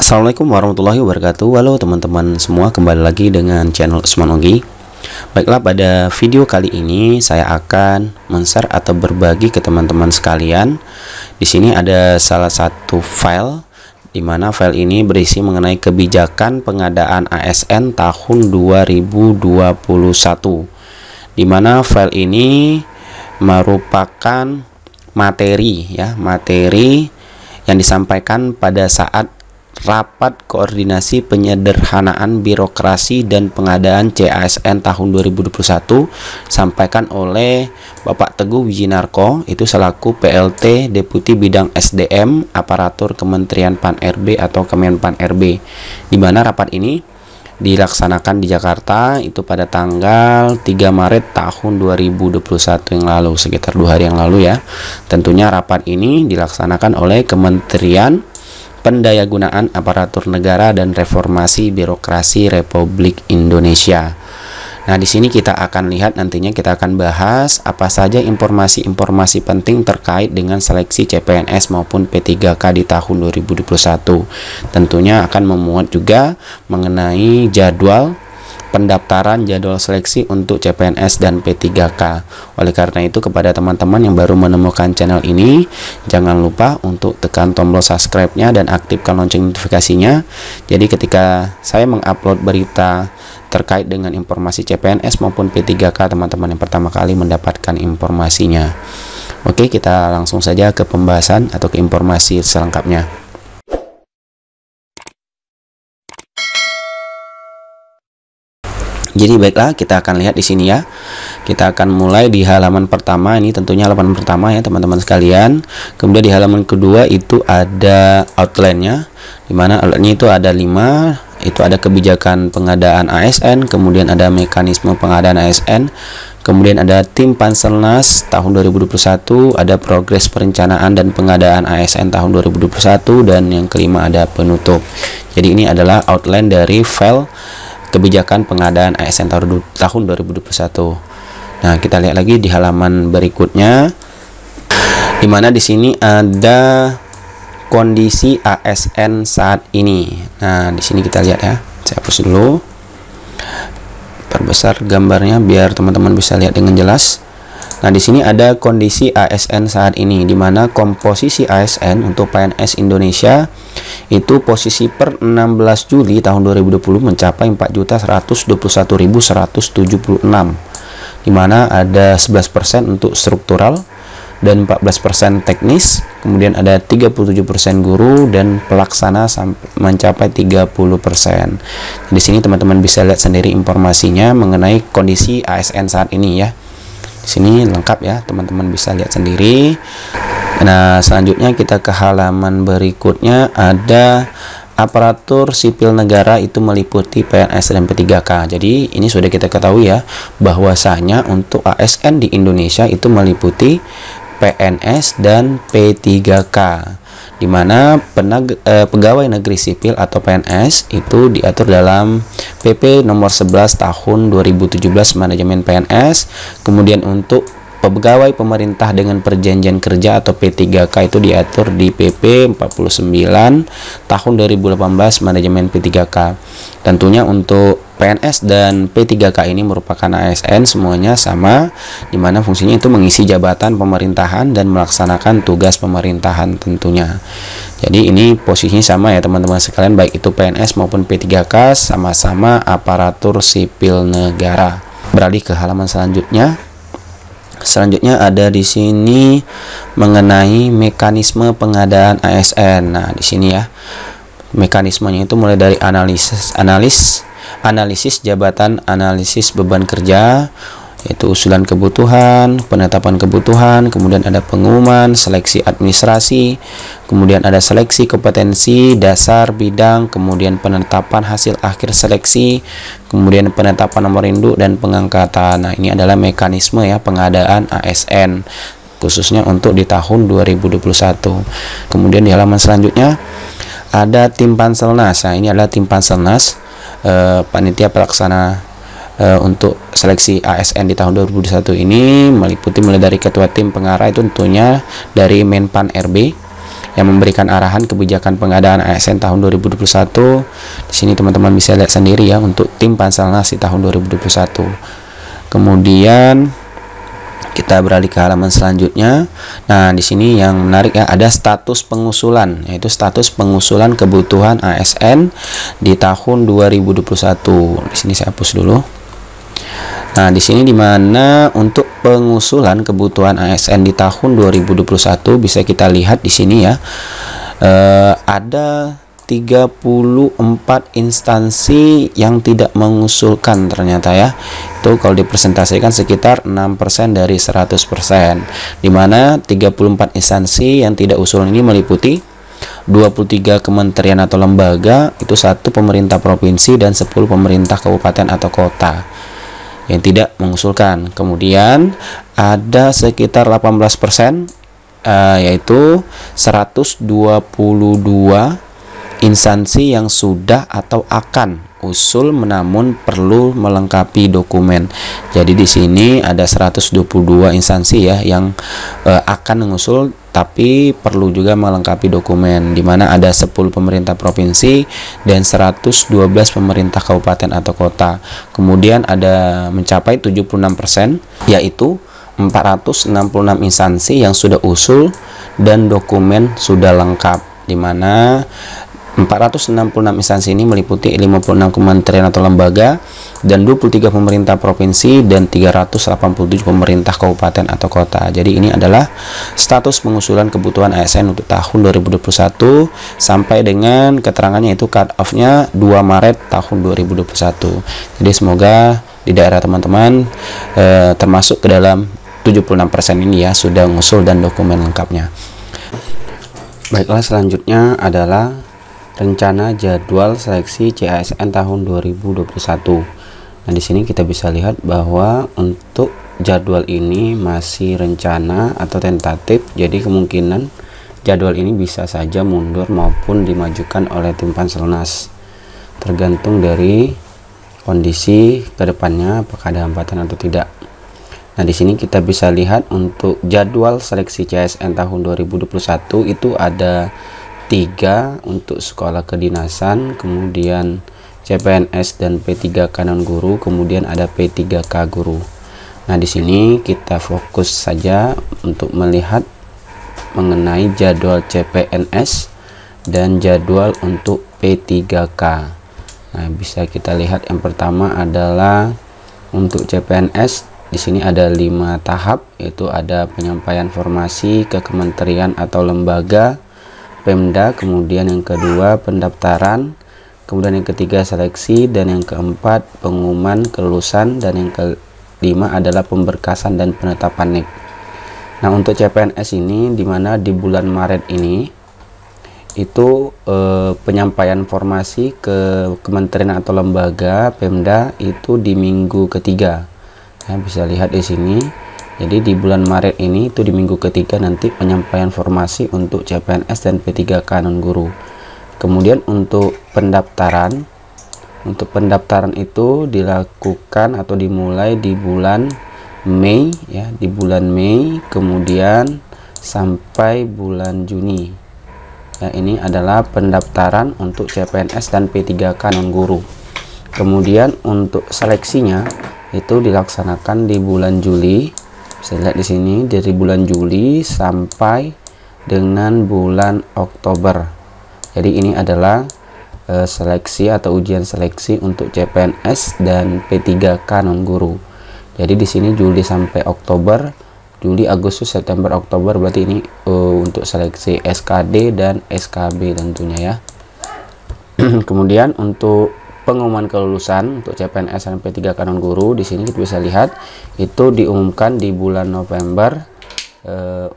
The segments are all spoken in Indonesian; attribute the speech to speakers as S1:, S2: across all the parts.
S1: Assalamualaikum warahmatullahi wabarakatuh. Halo teman-teman semua, kembali lagi dengan channel Usman Ogi. Baiklah, pada video kali ini saya akan men-share atau berbagi ke teman-teman sekalian. Di sini ada salah satu file, di mana file ini berisi mengenai kebijakan pengadaan ASN tahun 2021. Di mana file ini merupakan materi yang disampaikan pada saat rapat koordinasi penyederhanaan birokrasi dan pengadaan CASN tahun 2021 sampaikan oleh Bapak Teguh Wijinarko, itu selaku PLT Deputi Bidang SDM Aparatur Kementerian Pan-RB atau Kemenpan-RB, di mana rapat ini dilaksanakan di Jakarta itu pada tanggal 3 Maret tahun 2021 yang lalu, sekitar 2 hari yang lalu ya. Tentunya rapat ini dilaksanakan oleh Kementerian Pendayagunaan Aparatur Negara dan Reformasi Birokrasi Republik Indonesia. Nah, di sini kita akan lihat, nantinya kita akan bahas apa saja informasi-informasi penting terkait dengan seleksi CPNS maupun P3K di tahun 2021. Tentunya akan memuat juga mengenai jadwal pendaftaran, jadwal seleksi untuk CPNS dan P3K. Oleh karena itu, kepada teman-teman yang baru menemukan channel ini, jangan lupa untuk tekan tombol subscribe-nya dan aktifkan lonceng notifikasinya. Jadi ketika saya mengupload berita terkait dengan informasi CPNS maupun P3K, teman-teman yang pertama kali mendapatkan informasinya. Oke, kita langsung saja ke pembahasan atau ke informasi selengkapnya. Jadi baiklah, kita akan lihat di sini ya. Kita akan mulai di halaman pertama, ini tentunya halaman pertama ya teman-teman sekalian. Kemudian di halaman kedua itu ada outline-nya, dimana outline-nya itu ada 5. Itu ada kebijakan pengadaan ASN, kemudian ada mekanisme pengadaan ASN, kemudian ada tim Panselnas tahun 2021, ada progres perencanaan dan pengadaan ASN tahun 2021, dan yang kelima ada penutup. Jadi ini adalah outline dari file kebijakan pengadaan ASN tahun 2021. Nah, kita lihat lagi di halaman berikutnya, di mana di sini ada kondisi ASN saat ini. Nah, di sini kita lihat ya. Saya hapus dulu, perbesar gambarnya biar teman-teman bisa lihat dengan jelas. Nah, di sini ada kondisi ASN saat ini, di mana komposisi ASN untuk PNS Indonesia itu posisi per 16 Juli tahun 2020 mencapai 4.121.176, di mana ada 11% untuk struktural dan 14% teknis, kemudian ada 37% guru, dan pelaksana mencapai 30%. Di sini teman-teman bisa lihat sendiri informasinya mengenai kondisi ASN saat ini ya. Di sini lengkap ya, teman-teman bisa lihat sendiri. Nah, selanjutnya kita ke halaman berikutnya, ada aparatur sipil negara, itu meliputi PNS dan P3K. Jadi ini sudah kita ketahui ya, bahwasanya untuk ASN di Indonesia itu meliputi PNS dan P3K, di mana pegawai negeri sipil atau PNS itu diatur dalam PP nomor 11 tahun 2017 manajemen PNS. Kemudian untuk pegawai pemerintah dengan perjanjian kerja atau P3K itu diatur di PP 49 tahun 2018 manajemen P3K. Tentunya untuk PNS dan P3K ini merupakan ASN, semuanya sama, di mana fungsinya itu mengisi jabatan pemerintahan dan melaksanakan tugas pemerintahan tentunya. Jadi ini posisinya sama ya teman-teman sekalian, baik itu PNS maupun P3K, sama-sama aparatur sipil negara. Beralih ke halaman selanjutnya. Selanjutnya ada di sini mengenai mekanisme pengadaan ASN. Nah, di sini ya, mekanismenya itu mulai dari analisis jabatan, analisis beban kerja, yaitu usulan kebutuhan, penetapan kebutuhan, kemudian ada pengumuman, seleksi administrasi, kemudian ada seleksi kompetensi dasar bidang, kemudian penetapan hasil akhir seleksi, kemudian penetapan nomor induk dan pengangkatan. Nah, ini adalah mekanisme ya pengadaan ASN khususnya untuk di tahun 2021. Kemudian di halaman selanjutnya ada tim Panselnas. Nah, ini adalah tim Panselnas, panitia pelaksana untuk seleksi ASN di tahun 2021 ini meliputi mulai dari ketua tim pengarah, itu tentunya dari Menpan RB, yang memberikan arahan kebijakan pengadaan ASN tahun 2021. Di sini teman-teman bisa lihat sendiri ya untuk tim Panselnas di tahun 2021. Kemudian kita beralih ke halaman selanjutnya. Nah, di sini yang menarik ya, ada status pengusulan, yaitu status pengusulan kebutuhan ASN di tahun 2021. Di sini saya hapus dulu. Nah, di sini dimana untuk pengusulan kebutuhan ASN di tahun 2021 bisa kita lihat di sini ya, ada 34 instansi yang tidak mengusulkan ternyata ya. Itu kalau dipresentasikan sekitar 6% dari 100%. Dimana 34 instansi yang tidak usulan ini meliputi 23 kementerian atau lembaga, itu 1 pemerintah provinsi dan 10 pemerintah kabupaten atau kota yang tidak mengusulkan. Kemudian ada sekitar 18%, yaitu 122 instansi yang sudah atau akan usul namun perlu melengkapi dokumen. Jadi di sini ada 122 instansi ya yang akan mengusul tapi perlu juga melengkapi dokumen, di mana ada 10 pemerintah provinsi dan 112 pemerintah kabupaten atau kota. Kemudian ada mencapai 76%, yaitu 466 instansi yang sudah usul dan dokumen sudah lengkap, di mana 466 instansi ini meliputi 56 kementerian atau lembaga dan 23 pemerintah provinsi dan 387 pemerintah kabupaten atau kota. Jadi ini adalah status pengusulan kebutuhan ASN untuk tahun 2021 sampai dengan keterangannya itu cut off-nya 2 Maret tahun 2021. Jadi semoga di daerah teman-teman termasuk ke dalam 76% ini ya sudah mengusul dan dokumen lengkapnya. Baiklah, selanjutnya adalah rencana jadwal seleksi CASN tahun 2021. Nah, di sini kita bisa lihat bahwa untuk jadwal ini masih rencana atau tentatif. Jadi kemungkinan jadwal ini bisa saja mundur maupun dimajukan oleh tim Panselnas. Tergantung dari kondisi kedepannya apakah ada hambatan atau tidak. Nah, di sini kita bisa lihat untuk jadwal seleksi CASN tahun 2021 itu ada 3 untuk sekolah kedinasan, kemudian CPNS dan P3K non guru, kemudian ada P3K guru. Nah, di sini kita fokus saja untuk melihat mengenai jadwal CPNS dan jadwal untuk P3K. Nah, bisa kita lihat yang pertama adalah untuk CPNS. Di sini ada 5 tahap, yaitu ada penyampaian formasi ke kementerian atau lembaga, Pemda, kemudian yang kedua pendaftaran, kemudian yang ketiga seleksi, dan yang keempat pengumuman kelulusan, dan yang kelima adalah pemberkasan dan penetapan NIK. Nah, untuk CPNS ini dimana di bulan Maret ini itu penyampaian formasi ke kementerian atau lembaga Pemda itu di minggu ketiga. Ya, bisa lihat di sini. Jadi di bulan Maret ini itu di minggu ketiga nanti penyampaian formasi untuk CPNS dan P3K non guru. Kemudian untuk pendaftaran itu dilakukan atau dimulai di bulan Mei ya, di bulan Mei kemudian sampai bulan Juni. Ya, ini adalah pendaftaran untuk CPNS dan P3K non guru. Kemudian untuk seleksinya itu dilaksanakan di bulan Juli. Bisa lihat di sini dari bulan Juli sampai dengan bulan Oktober. Jadi ini adalah seleksi atau ujian seleksi untuk CPNS dan P3K non guru. Jadi di sini Juli sampai Oktober, Juli, Agustus, September, Oktober, berarti ini untuk seleksi SKD dan SKB tentunya ya. Kemudian untuk pengumuman kelulusan untuk CPNS dan P3K non guru, di sini kita bisa lihat itu diumumkan di bulan November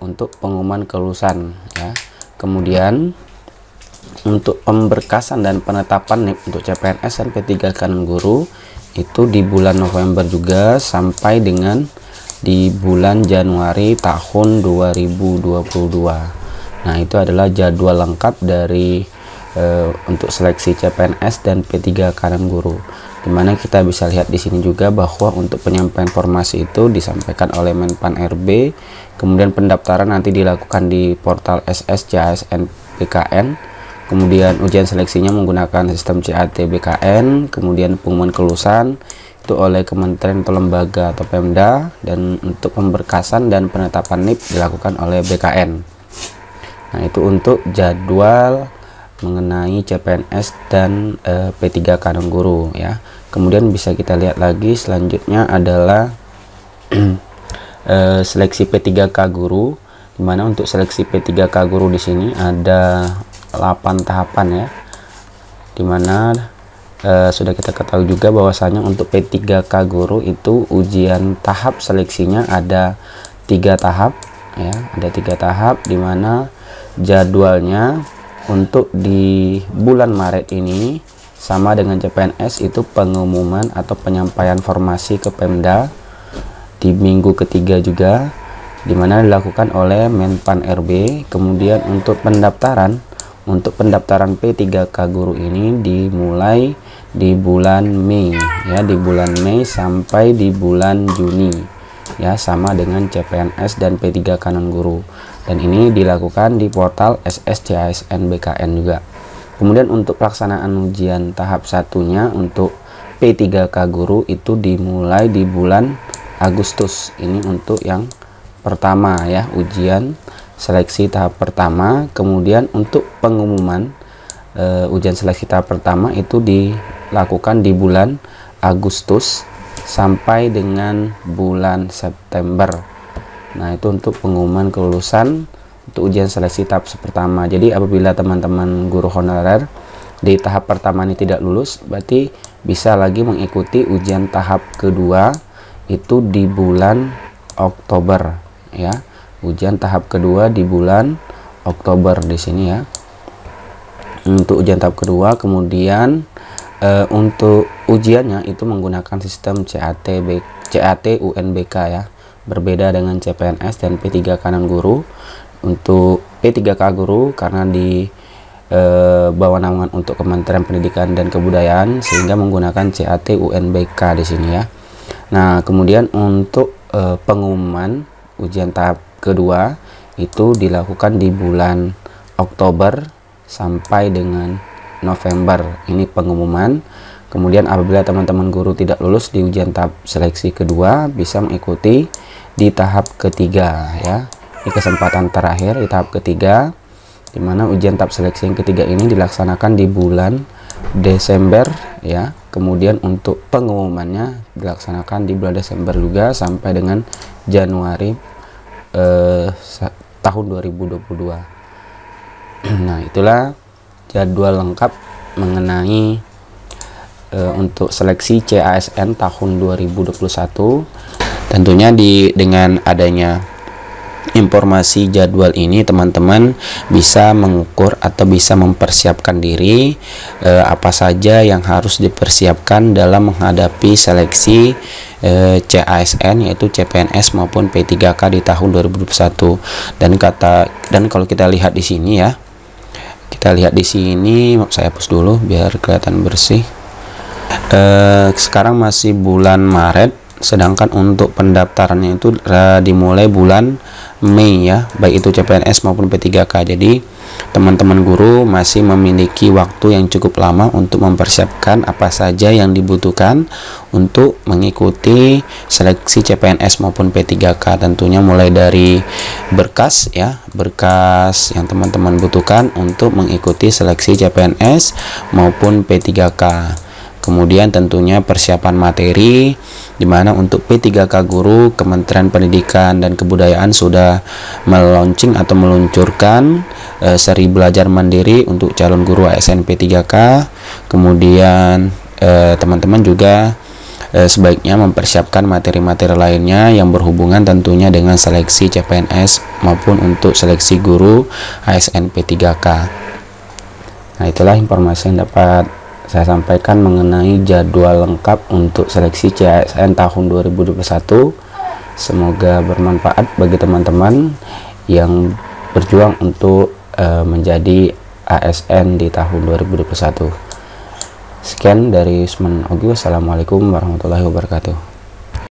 S1: untuk pengumuman kelulusan ya. Kemudian untuk pemberkasan dan penetapan NIK untuk CPNS dan P3K non guru itu di bulan November juga sampai dengan di bulan Januari tahun 2022. Nah, itu adalah jadwal lengkap dari untuk seleksi CPNS dan P3K non guru, dimana kita bisa lihat di sini juga bahwa untuk penyampaian formasi itu disampaikan oleh Menpan RB, kemudian pendaftaran nanti dilakukan di portal SSCASN BKN. Kemudian ujian seleksinya menggunakan sistem CAT BKN. Kemudian pengumuman kelulusan itu oleh kementerian atau lembaga atau Pemda, dan untuk pemberkasan dan penetapan NIP dilakukan oleh BKN. Nah, itu untuk jadwal mengenai CPNS dan P3K non guru ya. Kemudian bisa kita lihat lagi selanjutnya adalah seleksi P3K guru, dimana untuk seleksi P3K guru di sini ada 8 tahapan ya, dimana sudah kita ketahui juga bahwasanya untuk P3K guru itu ujian tahap seleksinya ada 3 tahap ya, ada 3 tahap, dimana jadwalnya untuk di bulan Maret ini sama dengan CPNS, itu pengumuman atau penyampaian formasi ke Pemda di minggu ketiga juga, dimana dilakukan oleh Menpan RB. Kemudian untuk pendaftaran P3K guru ini dimulai di bulan Mei ya, di bulan Mei sampai di bulan Juni ya, sama dengan CPNS dan P3K non guru, dan ini dilakukan di portal SSCASN BKN juga. Kemudian untuk pelaksanaan ujian tahap satunya untuk P3K guru itu dimulai di bulan Agustus. Ini untuk yang pertama ya, ujian seleksi tahap pertama. Kemudian untuk pengumuman ujian seleksi tahap pertama itu dilakukan di bulan Agustus sampai dengan bulan September. Nah, itu untuk pengumuman kelulusan untuk ujian seleksi tahap pertama. Jadi apabila teman-teman guru honorer di tahap pertama ini tidak lulus, berarti bisa lagi mengikuti ujian tahap kedua itu di bulan Oktober ya. Ujian tahap kedua di bulan Oktober di sini ya. Untuk ujian tahap kedua, kemudian untuk ujiannya itu menggunakan sistem CAT UNBK ya. Berbeda dengan CPNS dan P3K non guru. Untuk P3K guru karena di bawah naungan untuk Kementerian Pendidikan dan Kebudayaan, sehingga menggunakan CAT UNBK di sini ya. Nah, kemudian untuk pengumuman ujian tahap kedua itu dilakukan di bulan Oktober sampai dengan November. Ini pengumuman. Kemudian apabila teman-teman guru tidak lulus di ujian tahap seleksi kedua, bisa mengikuti di tahap ketiga ya. Ini kesempatan terakhir di tahap ketiga, di mana ujian tahap seleksi yang ketiga ini dilaksanakan di bulan Desember ya. Kemudian untuk pengumumannya dilaksanakan di bulan Desember juga sampai dengan Januari tahun 2022. Nah, itulah jadwal lengkap mengenai untuk seleksi CASN tahun 2021. Tentunya dengan adanya informasi jadwal ini, teman-teman bisa mengukur atau bisa mempersiapkan diri apa saja yang harus dipersiapkan dalam menghadapi seleksi CASN, yaitu CPNS maupun P3K di tahun 2021. Dan kalau kita lihat di sini ya, kita lihat di sini, saya hapus dulu biar kelihatan bersih. Sekarang masih bulan Maret, sedangkan untuk pendaftarannya itu dimulai bulan Mei ya, baik itu CPNS maupun P3K. Jadi teman-teman guru masih memiliki waktu yang cukup lama untuk mempersiapkan apa saja yang dibutuhkan untuk mengikuti seleksi CPNS maupun P3K. Tentunya mulai dari berkas ya, berkas yang teman-teman butuhkan untuk mengikuti seleksi CPNS maupun P3K. Kemudian tentunya persiapan materi, di mana untuk P3K guru, Kementerian Pendidikan dan Kebudayaan sudah meluncurkan seri belajar mandiri untuk calon guru ASN P3K. Kemudian teman-teman juga sebaiknya mempersiapkan materi-materi lainnya yang berhubungan tentunya dengan seleksi CPNS maupun untuk seleksi guru ASN P3K. Nah, itulah informasi yang dapat saya sampaikan mengenai jadwal lengkap untuk seleksi CASN tahun 2021. Semoga bermanfaat bagi teman-teman yang berjuang untuk menjadi ASN di tahun 2021. Sekian dari Usman Ogi. Wassalamualaikum warahmatullahi wabarakatuh.